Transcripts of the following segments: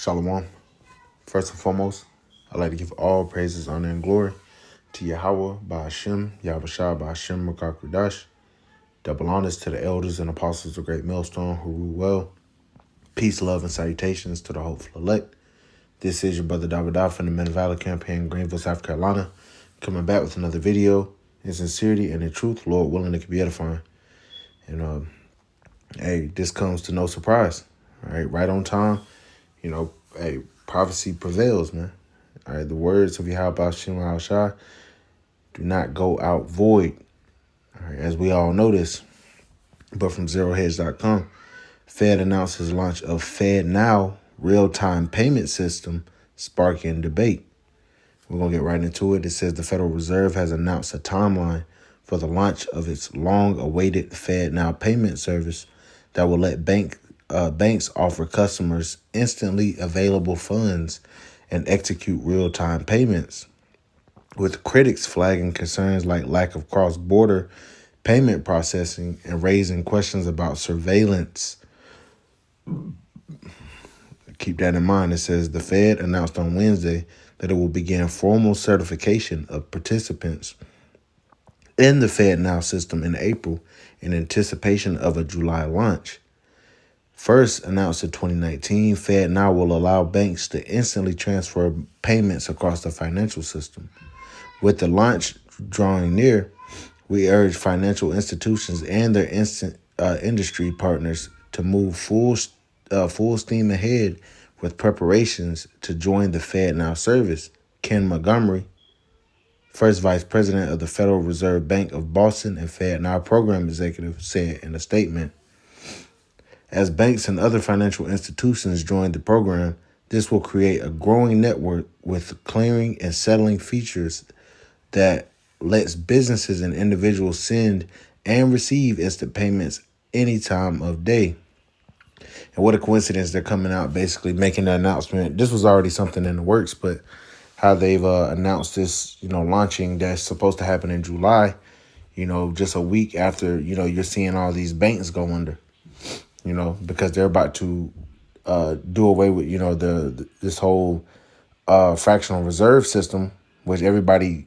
Shalom. First and foremost, I'd like to give all praises, honor, and glory to Yahweh, Ba'ashem, Yahushua, Ba'ashem, Makakudash. Double honors to the elders and apostles of Great Millstone who rule well. Peace, love, and salutations to the hopeful elect. This is your brother Davidah from the Men of Valor campaign, Greenville, South Carolina, coming back with another video in sincerity and in truth, Lord willing, it can be edifying. And hey, this comes to no surprise. All right on time. Hey, prophecy prevails, man. All right, the words of Yahweh Shem Shah do not go out void. All right, as we all know this, but from zerohedge.com, Fed announced his launch of FEDNOW real-time payment system, sparking debate. We're going to get right into it. It says the Federal Reserve has announced a timeline for the launch of its long-awaited FedNow payment service that will let banks offer customers instantly available funds and execute real-time payments, with critics flagging concerns like lack of cross-border payment processing and raising questions about surveillance. Keep that in mind. It says the Fed announced on Wednesday that it will begin formal certification of participants in the FedNow system in April in anticipation of a July launch. First announced in 2019, FedNow will allow banks to instantly transfer payments across the financial system. With the launch drawing near, we urge financial institutions and their industry partners to move full steam ahead with preparations to join the FedNow service. Ken Montgomery, first vice president of the Federal Reserve Bank of Boston and FedNow program executive, said in a statement. As banks and other financial institutions join the program, this will create a growing network with clearing and settling features that lets businesses and individuals send and receive instant payments any time of day. And what a coincidence, they're coming out basically making the announcement. This was already something in the works, but how they've announced this, launching that's supposed to happen in July, just a week after, you're seeing all these banks go under. Because they're about to do away with, this whole fractional reserve system, which everybody,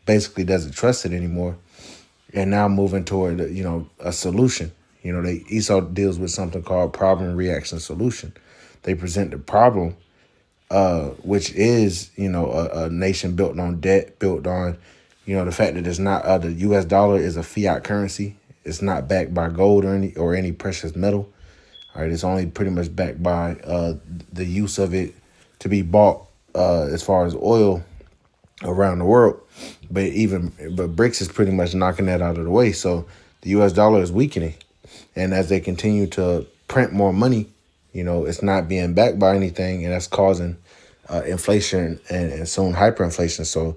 basically doesn't trust it anymore. And now moving toward, a solution. ESO deals with something called problem reaction solution. They present the problem, which is, a nation built on debt, built on, the fact that it's not the U.S. dollar is a fiat currency. It's not backed by gold or any precious metal. All right, it's only pretty much backed by the use of it to be bought as far as oil around the world. But BRICS is pretty much knocking that out of the way. So the U.S. dollar is weakening. And as they continue to print more money, it's not being backed by anything. And that's causing inflation and soon hyperinflation. So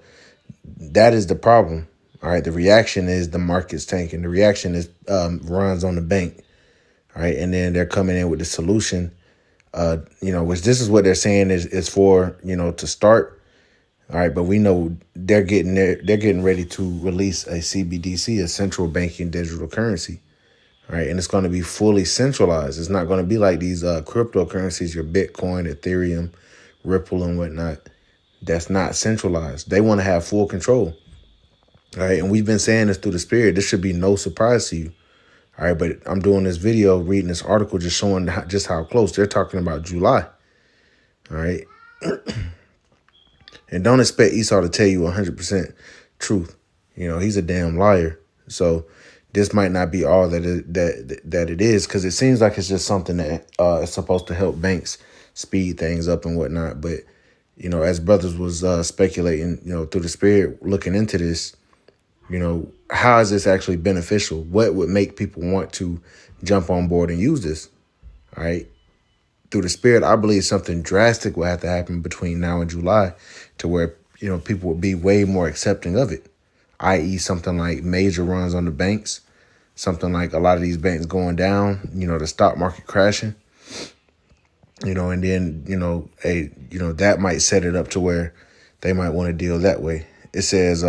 that is the problem. All right, the reaction is the market's tanking. The reaction is runs on the bank. All right, and then they're coming in with the solution, which this is what they're saying is for, to start. All right, but we know they're getting ready to release a CBDC, a central banking digital currency. All right, and it's going to be fully centralized. It's not going to be like these cryptocurrencies, your Bitcoin, Ethereum, Ripple, and whatnot. That's not centralized. They want to have full control. All right, and we've been saying this through the spirit. This should be no surprise to you. All right, but I'm doing this video, reading this article, just showing just how close. They're talking about July. All right. And don't expect Esau to tell you 100% truth. He's a damn liar. So this might not be all that it is, because it seems like it's just something that is supposed to help banks speed things up and whatnot. But, as brothers was speculating, through the spirit, looking into this, how is this actually beneficial? What would make people want to jump on board and use this? All right. Through the spirit, I believe something drastic will have to happen between now and July to where, people will be way more accepting of it, i.e. something like major runs on the banks, something like a lot of these banks going down, the stock market crashing, and then, that might set it up to where they might want to deal that way. It says,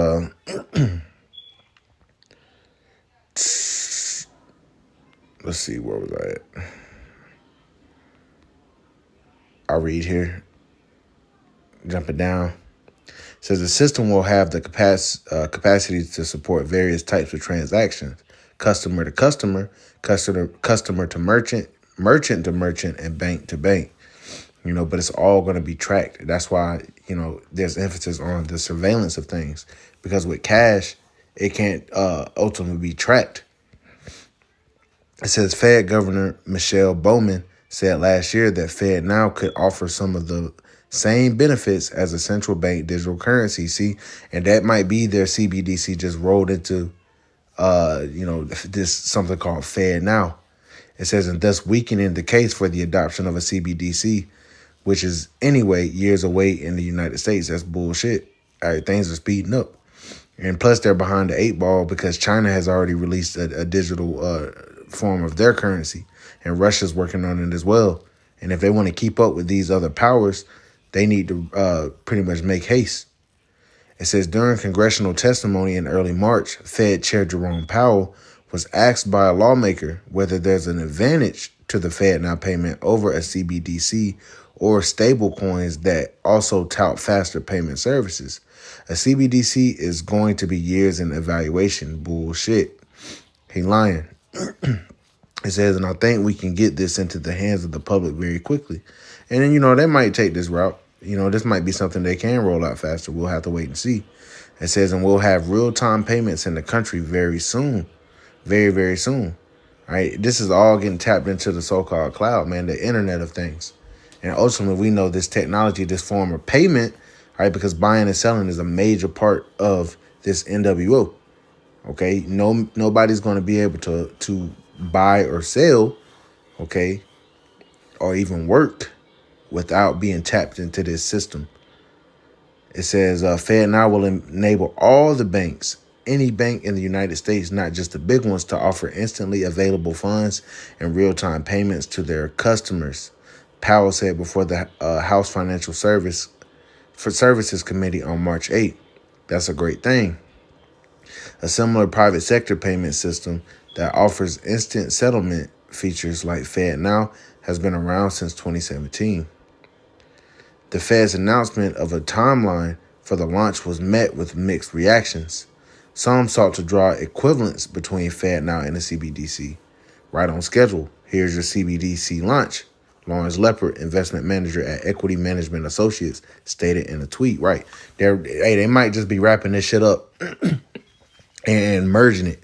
let's see, where was I at? I'll read here, jumping down. It says the system will have the capacity to support various types of transactions: customer to customer, customer to merchant, merchant to merchant, and bank to bank. But it's all going to be tracked. That's why, there's emphasis on the surveillance of things, because with cash, it can't ultimately be tracked. It says Fed Governor Michelle Bowman said last year that FedNow could offer some of the same benefits as a central bank digital currency. See, and that might be their CBDC just rolled into, this something called FedNow. It says, and thus weakening the case for the adoption of a CBDC, which is anyway years away in the United States. That's bullshit. All right, things are speeding up. And plus, they're behind the 8 ball because China has already released a digital form of their currency, and Russia's working on it as well. And if they want to keep up with these other powers, they need to pretty much make haste. It says during congressional testimony in early March, Fed Chair Jerome Powell was asked by a lawmaker whether there's an advantage to the FedNow payment over a CBDC or stable coins that also tout faster payment services. A CBDC is going to be years in evaluation. Bullshit. He lying. It says, and I think we can get this into the hands of the public very quickly. And then, they might take this route. This might be something they can roll out faster. We'll have to wait and see. It says, and we'll have real-time payments in the country very soon. Very, very soon. All right. This is all getting tapped into the so-called cloud, man, the Internet of Things. And ultimately, we know this technology, this form of payment, right, because buying and selling is a major part of this NWO. Okay, nobody's going to be able to buy or sell, okay, or even work without being tapped into this system. It says FedNow will enable all the banks, any bank in the United States, not just the big ones, to offer instantly available funds and real-time payments to their customers, Powell said before the House Financial Services Committee on March 8th. That's a great thing. A similar private sector payment system that offers instant settlement features like FedNow has been around since 2017. The Fed's announcement of a timeline for the launch was met with mixed reactions. Some sought to draw equivalence between FedNow and the CBDC. Right on schedule. Here's your CBDC launch. Lawrence Leopard, investment manager at Equity Management Associates, stated in a tweet. Right. They might just be wrapping this shit up and merging it.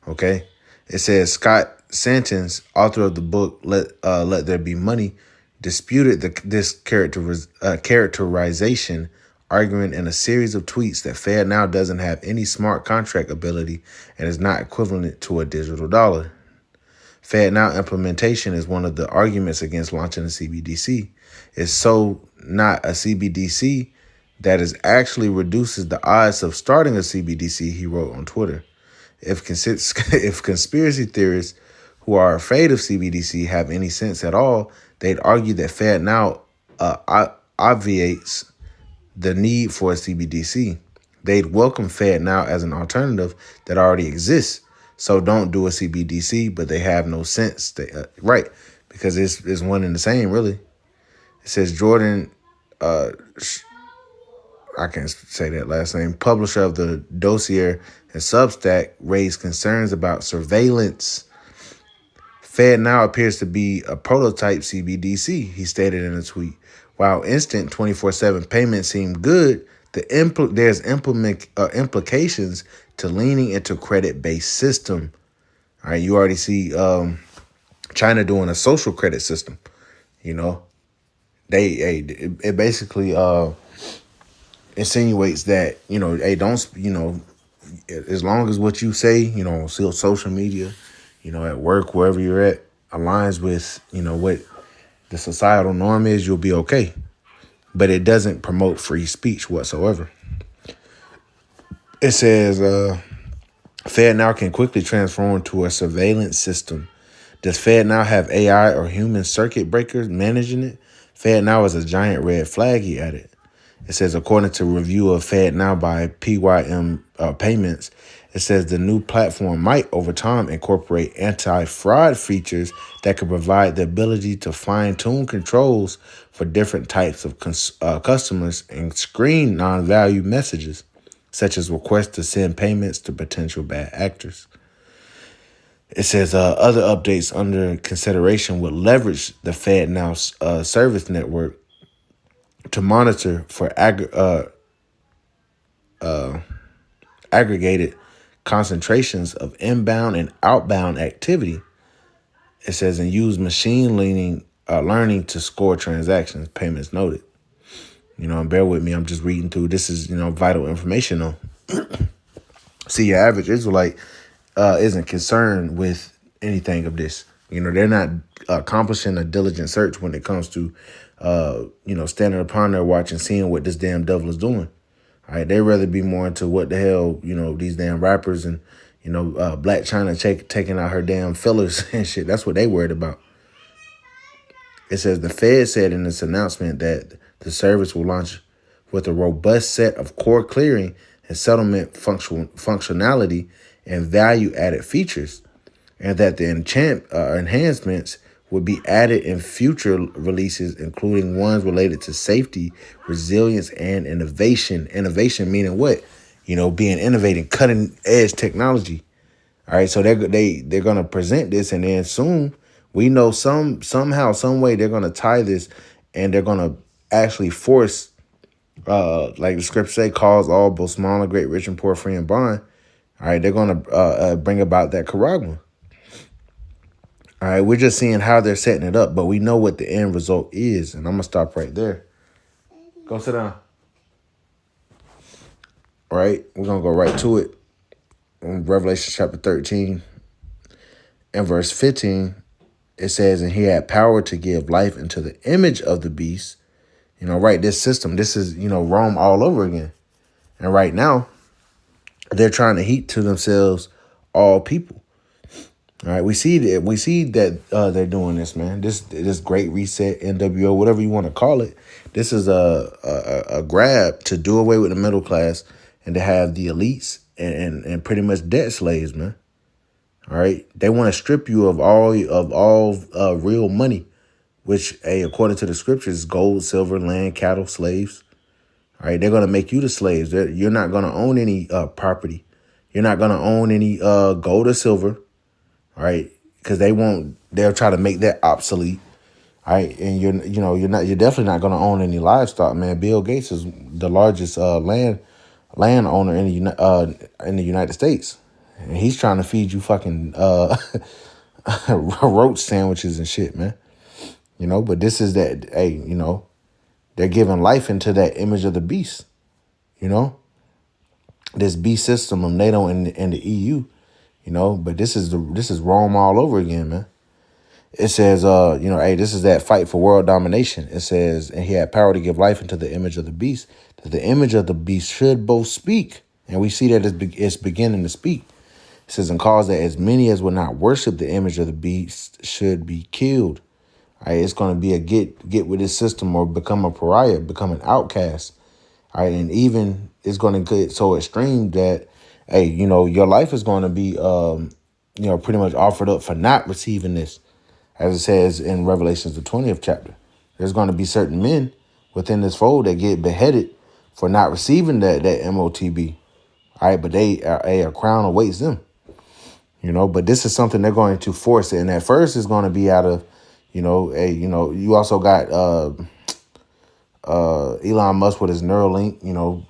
Okay. It says Scott Santens, author of the book Let There Be Money, disputed this characterization, arguing in a series of tweets that FedNow doesn't have any smart contract ability and is not equivalent to a digital dollar. FedNow implementation is one of the arguments against launching a CBDC. It's so not a CBDC that is actually reduces the odds of starting a CBDC, he wrote on Twitter. If conspiracy theorists who are afraid of CBDC have any sense at all, they'd argue that FedNow obviates the need for a CBDC. They'd welcome FedNow as an alternative that already exists. So don't do a CBDC, but they have no sense. Right, because it's one and the same, really. It says Jordan, I can't say that last name, publisher of the dossier and Substack, raised concerns about surveillance. FedNow appears to be a prototype CBDC, he stated in a tweet. While instant 24/7 payments seem good, there's implications to leaning into credit-based system. All right, you already see China doing a social credit system. It basically insinuates that don't as long as what you say on social media, at work, wherever you're at, aligns with what the societal norm is, you'll be okay. But it doesn't promote free speech whatsoever. It says FedNow can quickly transform to a surveillance system. Does FedNow have AI or human circuit breakers managing it? FedNow is a giant red flag, he added. It says, according to a review of FedNow by PYM Payments, It says the new platform might, over time, incorporate anti-fraud features that could provide the ability to fine-tune controls for different types of customers and screen non-value messages, such as requests to send payments to potential bad actors. It says other updates under consideration would leverage the FedNow service network to monitor for aggregated concentrations of inbound and outbound activity. It says and use machine learning to score transactions, payments noted. And bear with me, I'm just reading through. This is, vital information though. See, your average Israelite isn't concerned with anything of this. They're not accomplishing a diligent search when it comes to, standing upon their watch and seeing what this damn devil is doing. All right, they'd rather be more into what the hell, these damn rappers and, Black China taking out her damn fillers and shit. That's what they worried about. It says the Fed said in its announcement that the service will launch with a robust set of core clearing and settlement functionality and value-added features, and that the enhancements would be added in future releases, including ones related to safety, resilience, and innovation. Innovation meaning what? Being innovating, cutting edge technology. All right, so they're gonna present this, and then soon we know somehow, some way they're gonna tie this, and they're gonna actually force, like the scripture say, cause all both small and great, rich and poor, free and bond. All right, they're gonna bring about that charagma. All right, we're just seeing how they're setting it up, but we know what the end result is, and I'm gonna stop right there. Go sit down. All right, we're gonna go right to it. In Revelation chapter 13 and verse 15, it says, and he had power to give life into the image of the beast. Right, this system, this is, Rome all over again. And right now, they're trying to heap to themselves all people. All right, we see that they're doing this, man. This great reset, NWO, whatever you want to call it. This is a grab to do away with the middle class and to have the elites and pretty much debt slaves, man. All right, they want to strip you of all real money, which, according to the scriptures, is gold, silver, land, cattle, slaves. All right, they're gonna make you the slaves. You're not gonna own any property. You're not gonna own any gold or silver. All right, because they'll try to make that obsolete. All right, and you're definitely not gonna own any livestock, man. Bill Gates is the largest landowner in the United States, and he's trying to feed you fucking roach sandwiches and shit, man. But this is that. Hey, they're giving life into that image of the beast. This beast system of NATO and the EU. But this is Rome all over again, man. It says, this is that fight for world domination. It says, and he had power to give life into the image of the beast, that the image of the beast should both speak. And we see that it's beginning to speak. It says, and cause that as many as would not worship the image of the beast should be killed. All right, it's going to be a get with this system or become a pariah, become an outcast. All right, and even it's going to get so extreme that, hey, your life is going to be, pretty much offered up for not receiving this. As it says in Revelations, the 20th chapter, there's going to be certain men within this fold that get beheaded for not receiving that MOTB. All right, but a crown awaits them. But this is something they're going to force it. And at first it's going to be out of, you also got Elon Musk with his Neuralink,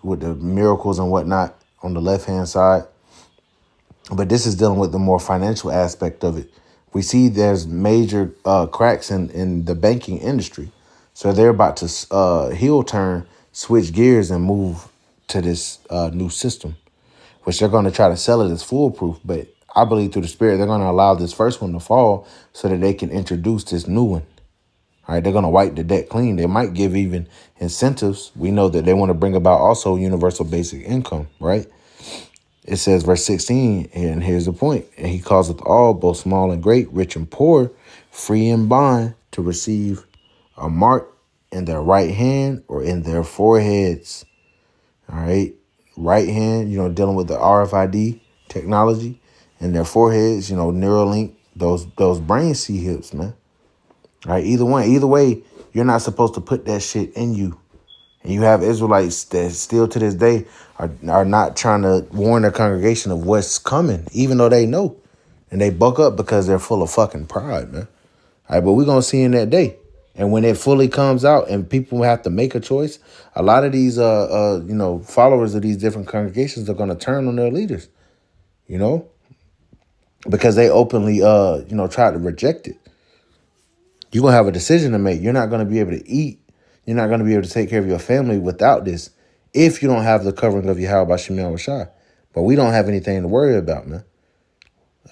with the miracles and whatnot on the left-hand side. But this is dealing with the more financial aspect of it. We see there's major cracks in the banking industry. So they're about to heel turn, switch gears, and move to this new system, which they're going to try to sell it as foolproof. But I believe through the Spirit, they're going to allow this first one to fall so that they can introduce this new one. All right, they're going to wipe the debt clean. They might give even incentives. We know that they want to bring about also universal basic income, right? It says, verse 16, and here's the point. And he causeth all, both small and great, rich and poor, free and bond, to receive a mark in their right hand or in their foreheads. All right. Right hand, dealing with the RFID technology in their foreheads, Neuralink, those brain hips, man. All right, either way, you're not supposed to put that shit in you. And you have Israelites that still to this day are not trying to warn their congregation of what's coming, even though they know. And they buck up because they're full of fucking pride, man. All right, but we're going to see in that day. And when it fully comes out and people have to make a choice, a lot of these, followers of these different congregations are going to turn on their leaders, because they openly, try to reject it. You're going to have a decision to make. You're not going to be able to eat. You're not going to be able to take care of your family without this if you don't have the covering of Yahweh B'Shem Yahushua. But we don't have anything to worry about, man.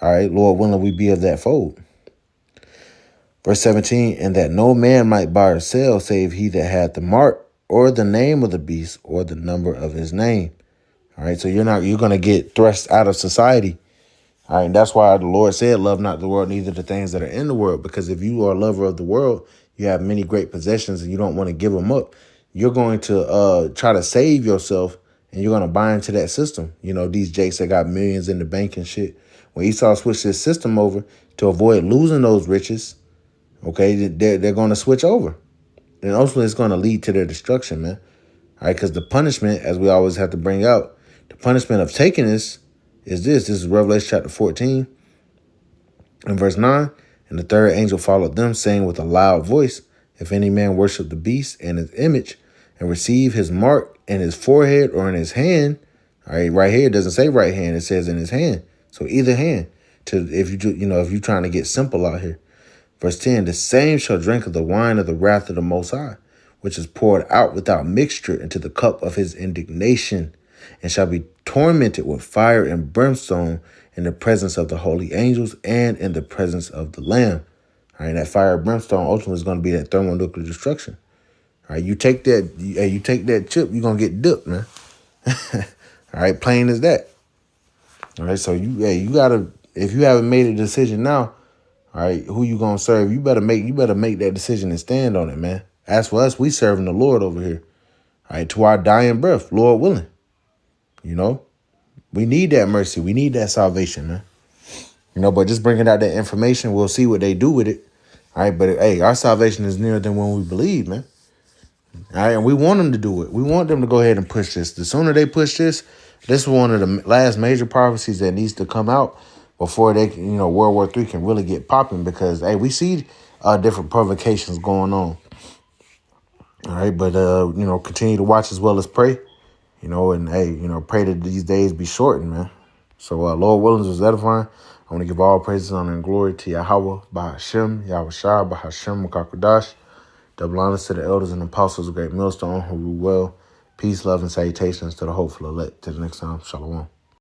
All right, Lord willing, we be of that fold. Verse 17, and that no man might buy or sell save he that had the mark or the name of the beast or the number of his name. All right, so you're going to get thrust out of society. All right, and that's why the Lord said, love not the world, neither the things that are in the world. Because if you are a lover of the world, you have many great possessions and you don't want to give them up. You're going to try to save yourself and you're going to buy into that system. These jakes that got millions in the bank and shit. When Esau switched his system over to avoid losing those riches, okay, they're going to switch over. And ultimately, it's going to lead to their destruction, man. All right, because the punishment, as we always have to bring out, the punishment of taking this is this. This is Revelation chapter 14 and verse 9. And the third angel followed them, saying with a loud voice, if any man worship the beast and his image and receive his mark in his forehead or in his hand, all right, right here, it doesn't say right hand, it says in his hand. So either hand, if you're trying to get simple out here. Verse 10, the same shall drink of the wine of the wrath of the Most High, which is poured out without mixture into the cup of his indignation, and shall be tormented with fire and brimstone in the presence of the holy angels and in the presence of the Lamb. All right, that fire and brimstone ultimately is going to be that thermonuclear destruction. All right, you take that chip, you're going to get dipped, man. All right, plain as that. All right, so you got to, if you haven't made a decision now, all right, who you gonna serve? You better make that decision and stand on it, man. As for us, we serving the Lord over here. All right, to our dying breath, Lord willing. We need that mercy. We need that salvation, man. But just bringing out that information, we'll see what they do with it. All right, but hey, our salvation is nearer than when we believe, man. All right, and we want them to do it. We want them to go ahead and push this. The sooner they push this is one of the last major prophecies that needs to come out before they, World War III can really get popping, because, hey, we see different provocations going on. All right, but, continue to watch as well as pray, and, hey, pray that these days be shortened, man. So, Lord willing, was edifying. I want to give all praises, honor, and glory to Yahweh, B'Hashem, Yahushua, B'Hashem, Makakodash. Double honors to the elders and apostles of Great Millstone who rule well. Peace, love, and salutations to the hopeful elect. Till the next time, Shalom.